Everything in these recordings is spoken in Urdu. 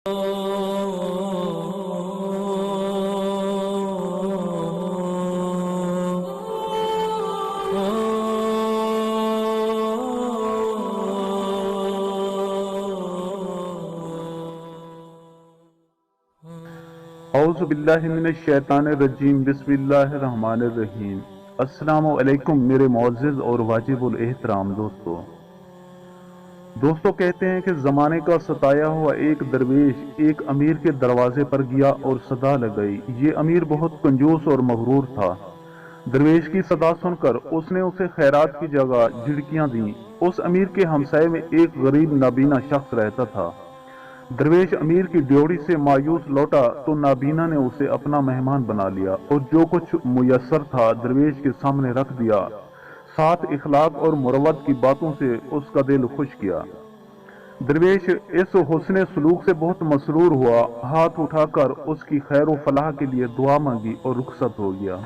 اعوذ باللہ من الشیطان الرجیم، بسم اللہ الرحمن الرحیم۔ السلام علیکم میرے معزز اور واجب الاحترام دوستو کہتے ہیں کہ زمانے کا ستایا ہوا ایک درویش ایک امیر کے دروازے پر گیا اور صدا لگائی۔ یہ امیر بہت کنجوس اور مغرور تھا۔ درویش کی صدا سن کر اس نے اسے خیرات کی جگہ جھڑکیاں دیں۔ اس امیر کے ہمسائے میں ایک غریب نابینا شخص رہتا تھا۔ درویش امیر کی ڈیوڑی سے مایوس لوٹا تو نابینا نے اسے اپنا مہمان بنا لیا اور جو کچھ میسر تھا درویش کے سامنے رکھ دیا، ساتھ اخلاق اور مروت کی باتوں سے اس کا دل خوش کیا۔ درویش اس حسن سلوک سے بہت مسرور ہوا، ہاتھ اٹھا کر اس کی خیر و فلاح کے لیے دعا مانگی اور رخصت ہو گیا۔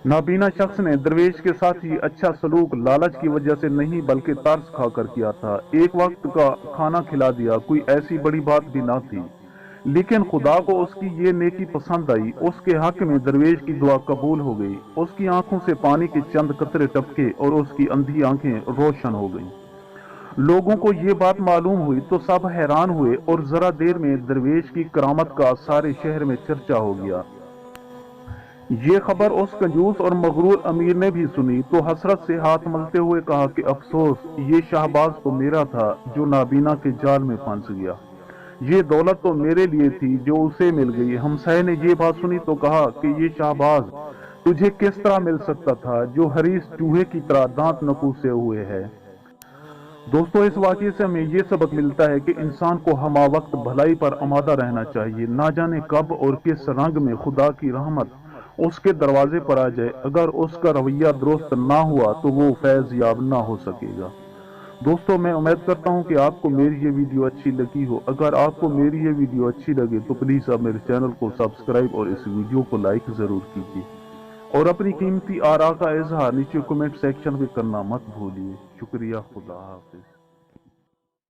نابینا شخص نے درویش کے ساتھ ہی اچھا سلوک لالچ کی وجہ سے نہیں بلکہ ترس کھا کر کیا تھا۔ ایک وقت کا کھانا کھلا دیا، کوئی ایسی بڑی بات بھی نہ تھی، لیکن خدا کو اس کی یہ نیکی پسند آئی۔ اس کے حق میں درویش کی دعا قبول ہو گئی۔ اس کی آنکھوں سے پانی کے چند قطرے ٹپکے اور اس کی اندھی آنکھیں روشن ہو گئیں۔ لوگوں کو یہ بات معلوم ہوئی تو سب حیران ہوئے اور ذرا دیر میں درویش کی کرامت کا سارے شہر میں چرچا ہو گیا۔ یہ خبر اس کنجوس اور مغرور امیر نے بھی سنی تو حسرت سے ہاتھ ملتے ہوئے کہا کہ افسوس، یہ شہباز تو میرا تھا جو نابینا کے جال میں پھنس گیا۔ یہ دولت تو میرے لیے تھی جو اسے مل گئی۔ ہمسائے نے یہ بات سنی تو کہا کہ یہ شہباز تجھے کس طرح مل سکتا تھا جو حریص چوہے کی طرح دانت نکوسے ہوئے ہے۔ دوستو اس واقعے سے ہمیں یہ سبق ملتا ہے کہ انسان کو ہمہ وقت بھلائی پر آمادہ رہنا چاہیے۔ نہ جانے کب اور کس رنگ میں خدا کی رحمت اس کے دروازے پر آ جائے، اگر اس کا رویہ درست نہ ہوا تو وہ فیض یاب نہ ہو سکے گا۔ دوستو میں امید کرتا ہوں کہ آپ کو میری یہ ویڈیو اچھی لگی ہو۔ اگر آپ کو میری یہ ویڈیو اچھی لگے تو پلیز آپ میرے چینل کو سبسکرائب اور اس ویڈیو کو لائک ضرور کیجیے اور اپنی قیمتی آراء کا اظہار نیچے کمنٹ سیکشن میں کرنا مت بھولیے۔ شکریہ، خدا حافظ۔